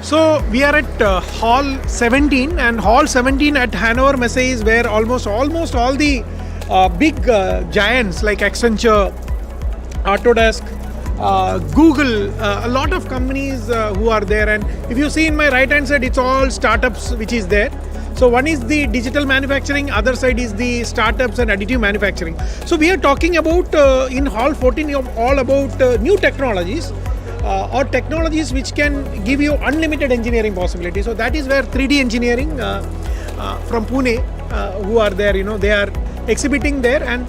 So we are at Hall 17, and Hall 17 at Hannover Messe is where almost all the big giants like Accenture, Autodesk, Google, a lot of companies who are there. And if you see in my right hand side, it's all startups which is there. So one is the digital manufacturing, other side is the startups and additive manufacturing. So we are talking about in Hall 14 all about new technologies or technologies which can give you unlimited engineering possibilities. So that is where 3D engineering from Pune who are there, they are exhibiting there, and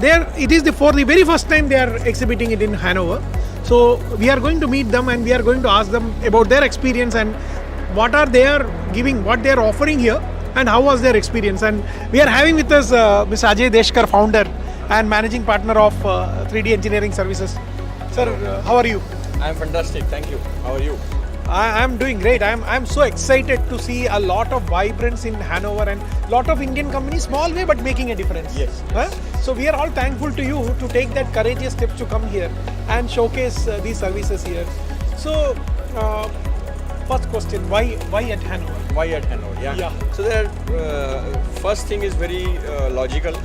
there it is for the very first time they are exhibiting it in Hanover. So we are going to meet them and we are going to ask them about their experience and what are they are giving, what they are offering here, and how was their experience. And we are having with us Mr. Ajay Deshkar, founder and managing partner of 3D Engineering Services. Sir, how are you? I am fantastic, thank you. How are you? I am doing great. I'm so excited to see a lot of vibrance in Hanover and lot of Indian companies, small way but making a difference. Yes. So we are all thankful to you to take that courageous steps to come here and showcase these services here. So first question, why at Hanover? Why at Hannover? Yeah. So there, first thing is very logical,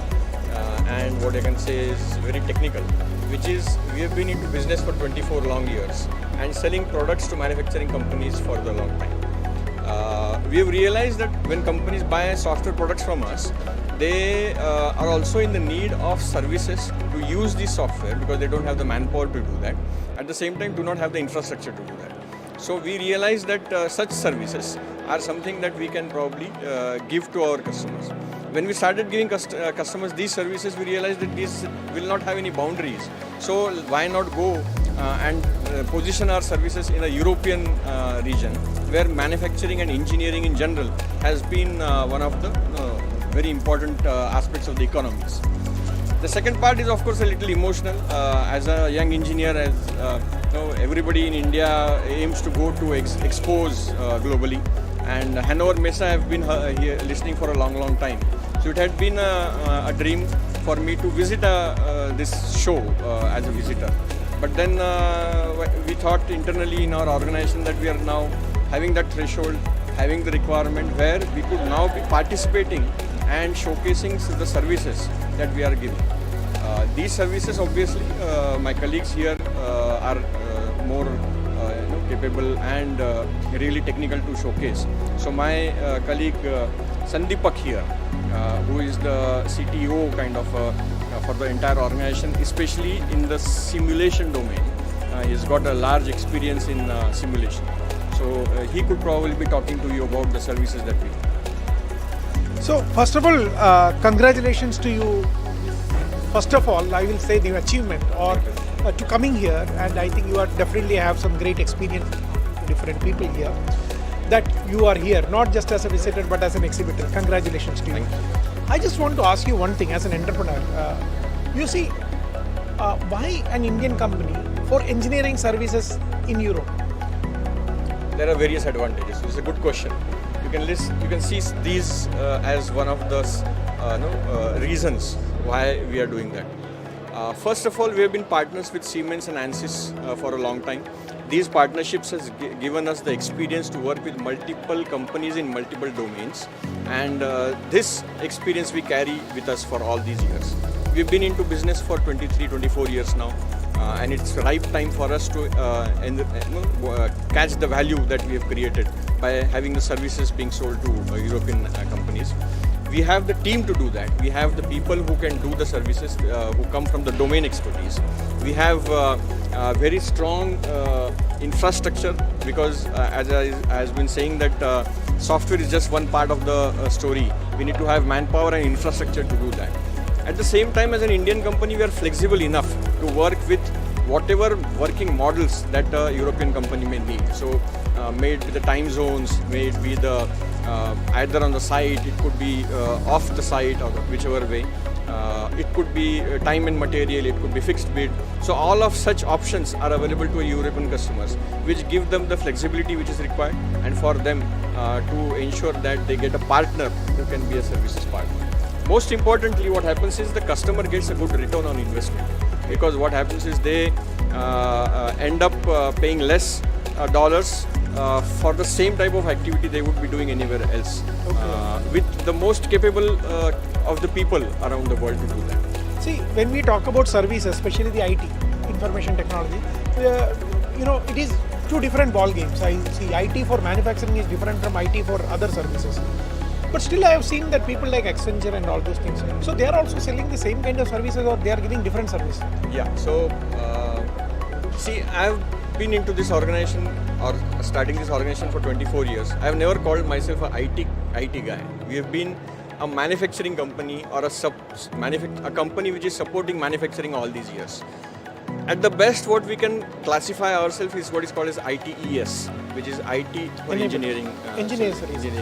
and what I can say is very technical, which is we have been into business for 24 long years and selling products to manufacturing companies for the long time. We have realized that when companies buy software products from us, they are also in the need of services to use this software because they don't have the manpower to do that. At the same time, do not have the infrastructure to do that. So we realized that such services are something that we can probably give to our customers. When we started giving customers these services, we realized that these will not have any boundaries. So why not go and position our services in a European region where manufacturing and engineering in general has been one of the very important aspects of the economies. The second part is of course a little emotional. As a young engineer, as everybody in India aims to go to expose globally, and Hannover Messe I have been here listening for a long time. So it had been a dream for me to visit this show as a visitor. But then we thought internally in our organization that we are now having that threshold, having the requirement where we could now be participating and showcasing the services that we are giving. These services, obviously, my colleagues here are more capable and really technical to showcase. So my colleague Sandeepak here, who is the CTO kind of for the entire organization, especially in the simulation domain. He's got a large experience in simulation. So he could probably be talking to you about the services that we have. So first of all, congratulations to you. First of all, I will say the achievement or to coming here, and I think you are definitely have some great experience with different people here, that you are here not just as a visitor but as an exhibitor. Congratulations to you. Thank you. I just want to ask you one thing as an entrepreneur. You see, why an Indian company for engineering services in Europe? There are various advantages. It's a good question. You can see these as one of the reasons why we are doing that. First of all, we have been partners with Siemens and ANSYS for a long time. These partnerships has given us the experience to work with multiple companies in multiple domains, and this experience we carry with us for all these years. We've been into business for 23-24 years now, and it's the right time for us to catch the value that we have created by having the services being sold to European companies. We have the team to do that. We have the people who can do the services, who come from the domain expertise. We have very strong infrastructure because as I has been saying that software is just one part of the story. We need to have manpower and infrastructure to do that. At the same time, as an Indian company, we are flexible enough to work with whatever working models that a European company may need. So may it be the time zones, may it be the either on the site, it could be off the site or whichever way. It could be time and material, it could be fixed bid. So all of such options are available to European customers, which give them the flexibility which is required, and for them to ensure that they get a partner who can be a services partner. Most importantly, what happens is the customer gets a good return on investment, because what happens is they end up paying less dollars for the same type of activity they would be doing anywhere else, with the most capable of the people around the world to do that. See, when we talk about service, especially the IT, information technology, it is two different ball games. I see IT for manufacturing is different from IT for other services. But still I have seen that people like Accenture and all those things. So they are also selling the same kind of services, or they are giving different service? Yeah, so see, I have been into this organization or starting this organization for 24 years. I have never called myself a IT guy. We have been a manufacturing company or a company which is supporting manufacturing all these years. At the best, what we can classify ourselves is what is called as ITES, which is IT for engineering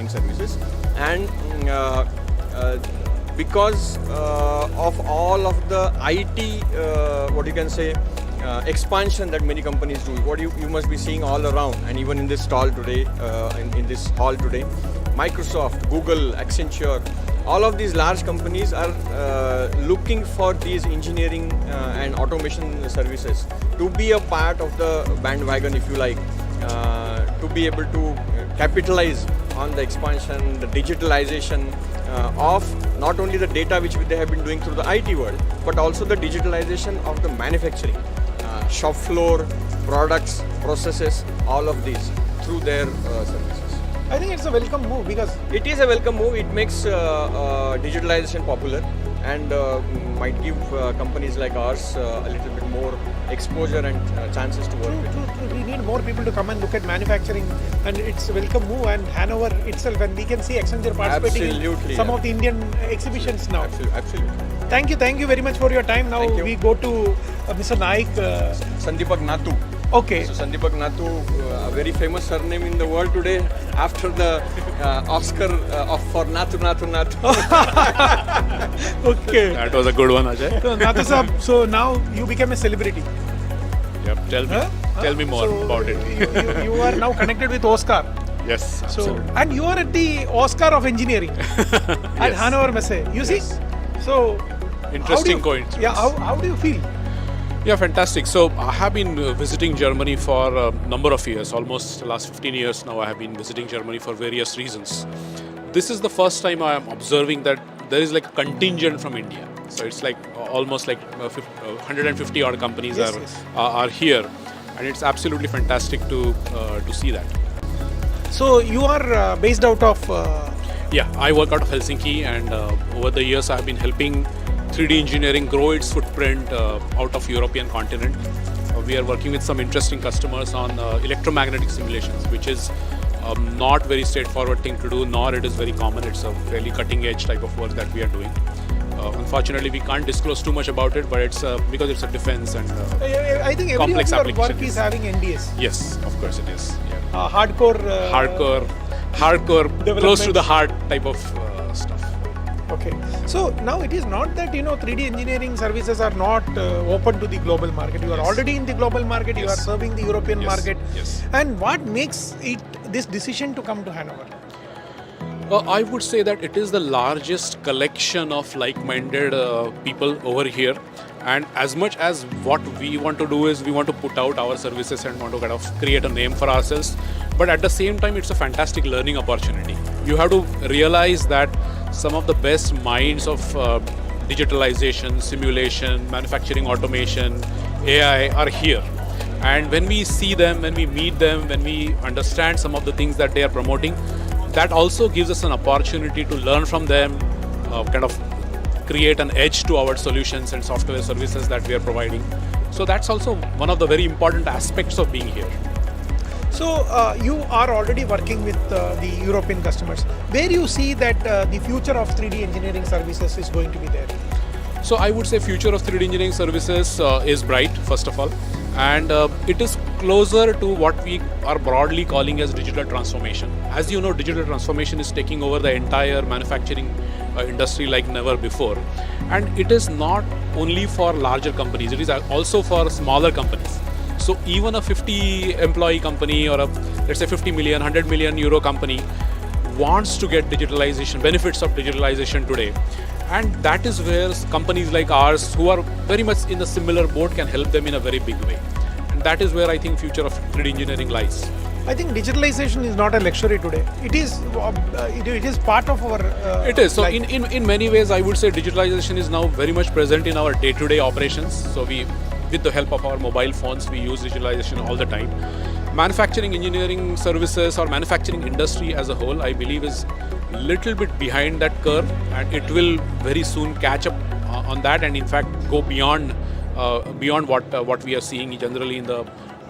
services. And because of all of the IT, expansion that many companies do, what you must be seeing all around, and even in this stall today, in this hall today, Microsoft, Google, Accenture, all of these large companies are looking for these engineering and automation services to be a part of the bandwagon, if you like, to be able to capitalize on the expansion, the digitalization of not only the data which they have been doing through the IT world, but also the digitalization of the manufacturing, shop floor, products, processes, all of these through their services. I think it's a welcome move, because it is a welcome move. It makes digitalization popular and might give companies like ours a little bit more exposure and chances to work with. True. We need more people to come and look at manufacturing, and it's a welcome move. And Hanover itself, and we can see Accenture participating in some of the Indian exhibitions now. Absolutely. Thank you very much for your time. Now we go to Mr. Naik. Sandeepak Nathu. Okay. So Sandeepak Nathu, a very famous surname in the world today, after the Oscar for Nathu. Okay. That was a good one, Ajay. So Nathu sir, so now you became a celebrity. Yep. Tell me more about it. You are now connected with Oscar. Yes. So, and you are at the Oscar of engineering at Hannover Messe. You see? So interesting coincidence. Yeah. How do you feel? Yeah, fantastic. So I have been visiting Germany for a number of years, almost the last 15 years now. I have been visiting Germany for various reasons. This is the first time I am observing that there is like a contingent from India. So it's like almost like 150 odd companies are here, and it's absolutely fantastic to see that. So you are based out of? Yeah, I work out of Helsinki, and over the years I have been helping 3D engineering grow its footprint out of European continent. We are working with some interesting customers on electromagnetic simulations, which is not very straightforward thing to do, nor it is very common. It's a fairly cutting edge type of work that we are doing. Unfortunately, we can't disclose too much about it, but it's because it's a defense and I think every complex of your work application is having NDAs. Yes, of course it is. Yeah. Hardcore, close to the heart type of stuff. Okay. So now it is not that 3D engineering services are not open to the global market. You are already in the global market. You are serving the European market. Yes. And what makes it this decision to come to Hanover? I would say that it is the largest collection of like-minded people over here. And as much as what we want to do is we want to put out our services and want to kind of create a name for ourselves. But at the same time, it's a fantastic learning opportunity. You have to realize that some of the best minds of digitalization, simulation, manufacturing automation, AI are here. And when we see them, when we meet them, when we understand some of the things that they are promoting, that also gives us an opportunity to learn from them, kind of create an edge to our solutions and software services that we are providing. So that's also one of the very important aspects of being here. So you are already working with the European customers. Where you see that the future of 3D engineering services is going to be there? So I would say future of 3D engineering services is bright, first of all. And it is closer to what we are broadly calling as digital transformation. As you know, digital transformation is taking over the entire manufacturing industry like never before. And it is not only for larger companies, it is also for smaller companies. So even a 50 employee company or a, let's say 50 million, 100 million euro company wants to get digitalization, benefits of digitalization today. And that is where companies like ours who are very much in a similar boat can help them in a very big way. And that is where I think future of 3D engineering lies. I think digitalization is not a luxury today. It is part of our. It is. So life. in many ways, I would say digitalization is now very much present in our day-to-day operations. So with the help of our mobile phones, we use digitalization all the time. Manufacturing, engineering services, or manufacturing industry as a whole, I believe, is little bit behind that curve, and it will very soon catch up on that, and in fact go beyond what we are seeing generally in the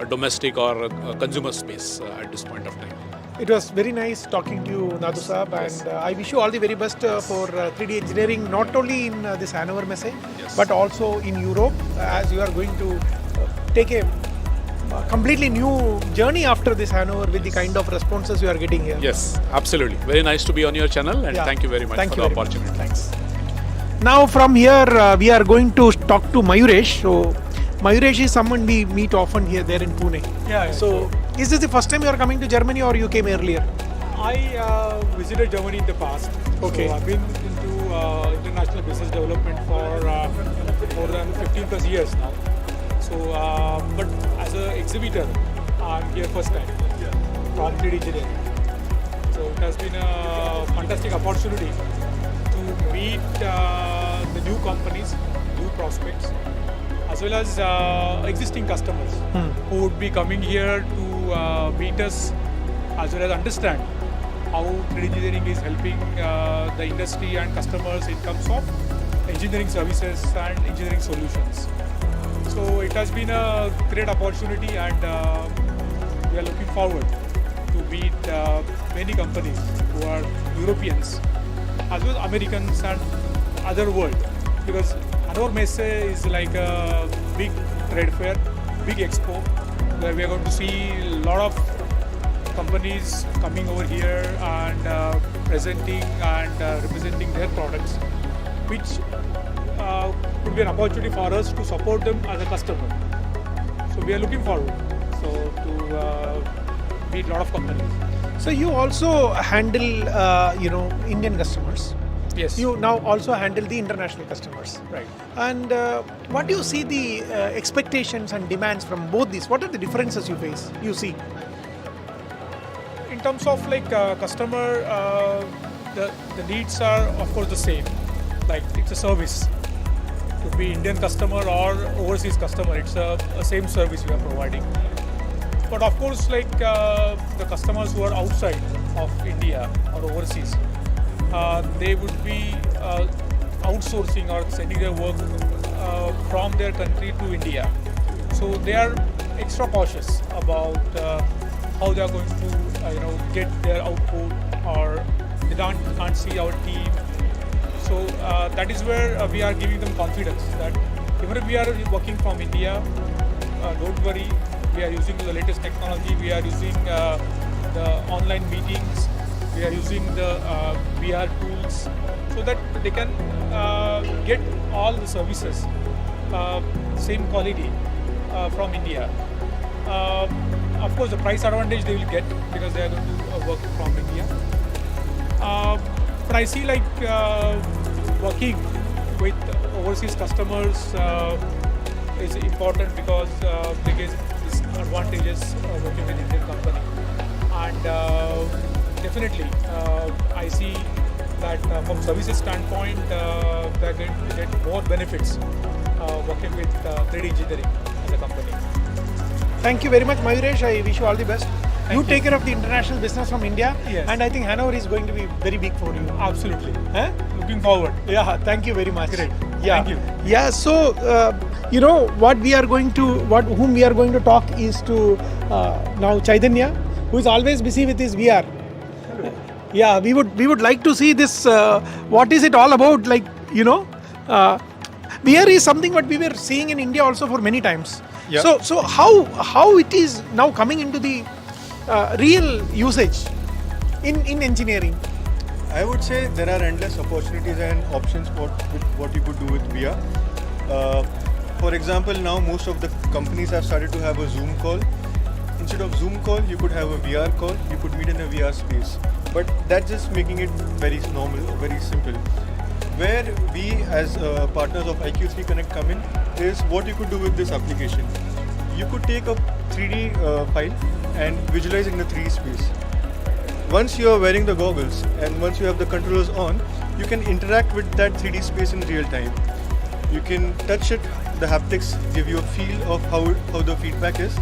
domestic or consumer space at this point of time. It was very nice talking to you, Nadhu Saab, and I wish you all the very best for 3D engineering, not only in this Hannover Messe, but also in Europe, as you are going to take a completely new journey after this Hannover with the kind of responses you are getting here. Yes, absolutely. Very nice to be on your channel, and thank you very much for the opportunity. Thanks. Now from here, we are going to talk to Mayuresh. So Mayuresh is someone we meet often here, there in Pune. Yeah. So is this the first time you are coming to Germany, or you came earlier? I visited Germany in the past. Okay. So I've been into international business development for more than 15 plus years now. So, but as an exhibitor, I'm here first time from 3D engineering. So it has been a fantastic opportunity to meet the new companies, new prospects, as well as existing customers who would be coming here to meet us, as well as understand how 3D engineering is helping the industry and customers in terms of engineering services and engineering solutions. So it has been a great opportunity, and we are looking forward to meet many companies who are Europeans, as well as Americans and other world, because Hannover Messe is like a big trade fair, big expo, where we are going to see a lot of companies coming over here and presenting and representing their products, which could be an opportunity for us to support them as a customer. So we are looking forward to meet a lot of companies. So you also handle, Indian customers. Yes. You now also handle the international customers. Right. And what do you see the expectations and demands from both these? What are the differences you see? In terms of like customer, the needs are of course the same. Like it's a service. To be Indian customer or overseas customer, it's a same service we are providing. But of course, like the customers who are outside of India or overseas, they would be outsourcing or sending their work from their country to India. So they are extra cautious about how they are going to get their output, or they can't see our team. So that is where we are giving them confidence that even if we are working from India, don't worry, we are using the latest technology, we are using the online meetings, we are using the VR tools, so that they can get all the services, same quality from India. Of course, the price advantage they will get because they are going to work from India. But I see like working with overseas customers is important because they get these advantages working with Indian company. And definitely, I see that from services standpoint, they are going to get more benefits working with 3D engineering as a company. Thank you very much, Mayuresh. I wish you all the best. You take care of the international business from India, Yes. and I think Hannover is going to be very big for you. Absolutely. Huh? Looking forward. Yeah, thank you very much. Great. Yeah. Thank you. Yeah, so whom we are going to talk is to now Chaitanya, who is always busy with his VR. Yeah, we would like to see this. What is it all about? Like VR is something what we were seeing in India also for many times. Yeah. So how it is now coming into the real usage in engineering? I would say there are endless opportunities and options what you could do with VR. For example, now most of the companies have started to have a Zoom call. Instead of Zoom call, you could have a VR call. You could meet in a VR space. But that's just making it very normal, very simple. Where we as partners of IQ3 Connect come in is what you could do with this application. You could take a 3D file and visualizing the 3D space. Once you are wearing the goggles and once you have the controllers on, you can interact with that 3D space in real time. You can touch it, the haptics give you a feel of how the feedback is.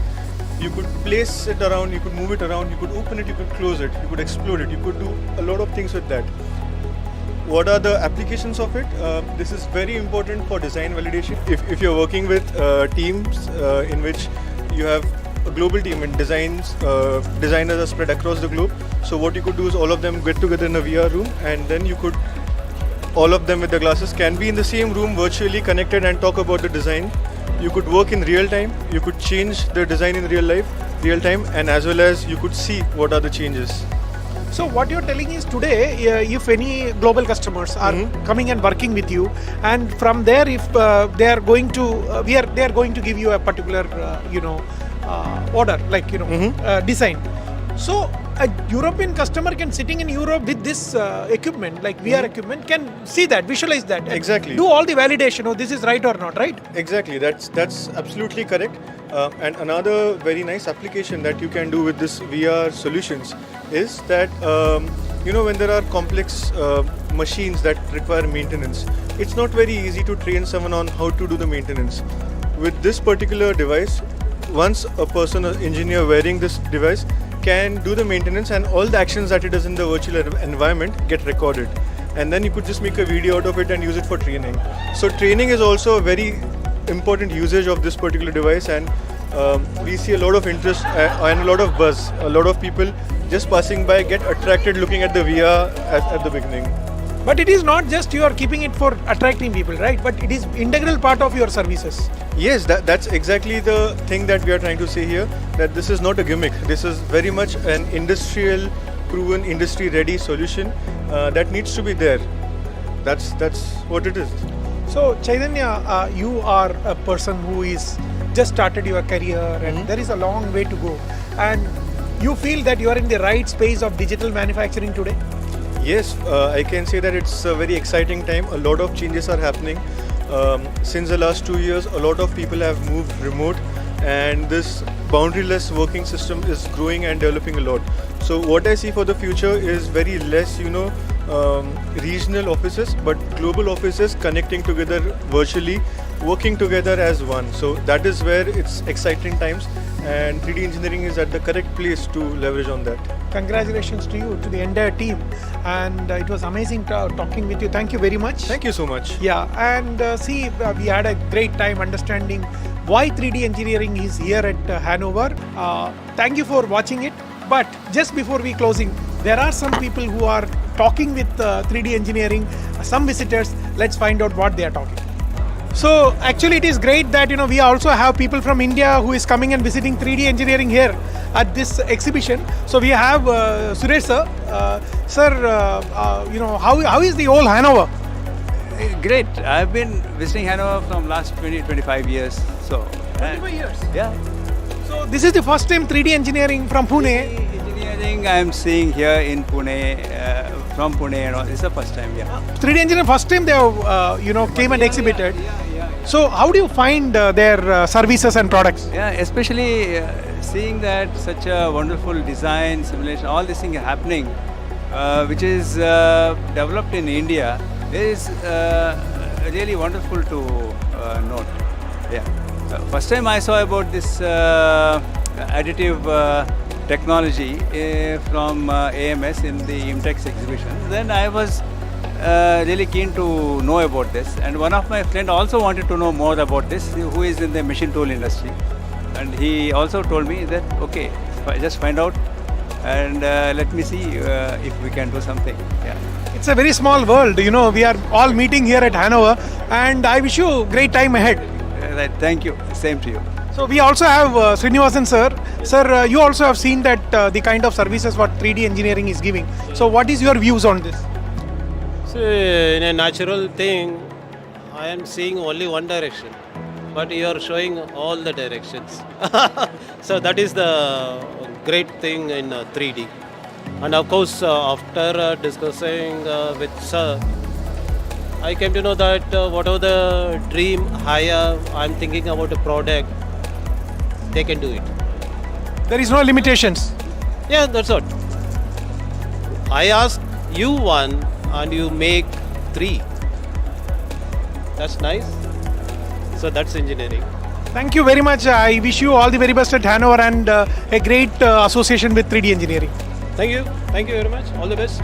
You could place it around, you could move it around, you could open it, you could close it, you could explode it, you could do a lot of things with that. What are the applications of it? This is very important for design validation. If you're working with teams in which you have a global team and designers are spread across the globe, so what you could do is all of them get together in a VR room, and then you could, all of them with the glasses can be in the same room virtually connected and talk about the design. You could work in real time, you could change the design in real time, and as well as you could see what are the changes. So what you're telling is today, if any global customers are coming and working with you, and from there, if they are going to, they are going to give you a particular, order, like design. So a European customer can sitting in Europe with this equipment, like VR equipment, can see that, visualize that, and Exactly. do all the validation. Oh, this is right or not, right? Exactly, that's absolutely correct. And another very nice application that you can do with this VR solutions is that when there are complex machines that require maintenance, it's not very easy to train someone on how to do the maintenance. With this particular device, once a person, an engineer wearing this device can do the maintenance, and all the actions that it does in the virtual environment get recorded, and then you could just make a video out of it and use it for training. So training is also a very important usage of this particular device, and we see a lot of interest and a lot of buzz. A lot of people just passing by get attracted looking at the VR at the beginning. But it is not just you are keeping it for attracting people, right? But it is integral part of your services. Yes, that's exactly the thing that we are trying to say here, that this is not a gimmick. This is very much an industrial, proven, industry-ready solution that needs to be there. That's what it is. So Chaitanya, you are a person who is just started your career, and there is a long way to go. And you feel that you are in the right space of digital manufacturing today? Yes, I can say that it's a very exciting time. A lot of changes are happening. Since the last 2 years, a lot of people have moved remote, and this boundaryless working system is growing and developing a lot. So what I see for the future is very less, regional offices, but global offices connecting together virtually, working together as one. So that is where it's exciting times, and 3D engineering is at the correct place to leverage on that. Congratulations to you, to the entire team, and it was amazing talking with you. Thank you very much. Thank you so much. Yeah, and we had a great time understanding why 3D engineering is here at Hannover. Thank you for watching it. But just before we closing, there are some people who are talking with 3D engineering, some visitors. Let's find out what they are talking. So actually it is great that we also have people from India who is coming and visiting 3D engineering here at this exhibition. So we have Suresh sir. How is the whole Hanover? Great. I've been visiting Hannover from last 20-25 years. So 25 years. Yeah. So this is the first time 3D engineering from Pune. Engineering I'm seeing here in Pune, from Pune and all. This is the first time. Yeah. 3D engineering first time they have came and exhibited. Yeah. So how do you find their services and products? Yeah, especially seeing that such a wonderful design, simulation, all these things are happening, which is developed in India, is really wonderful to note. Yeah. First time I saw about this additive technology from AMS in the IMTEX exhibition. Then I was really keen to know about this, and one of my friends also wanted to know more about this, who is in the machine tool industry, and he also told me that okay, just find out and let me see if we can do something. Yeah. It's a very small world, we are all meeting here at Hanover, and I wish you great time ahead. Right, thank you. Same to you. So we also have Srinivasan sir. Sir, you also have seen that the kind of services what 3D engineering is giving. So what is your views on this? So in a natural thing, I am seeing only one direction, but you are showing all the directions. So that is the great thing in 3D. And of course, after discussing with sir, I came to know that whatever the dream I have, I'm thinking about a product, they can do it. There is no limitations. Yeah, that's what. I ask you one and you make 3. That's nice. So that's engineering. Thank you very much. I wish you all the very best at Hannover and a great association with 3D engineering. Thank you. Thank you very much. All the best.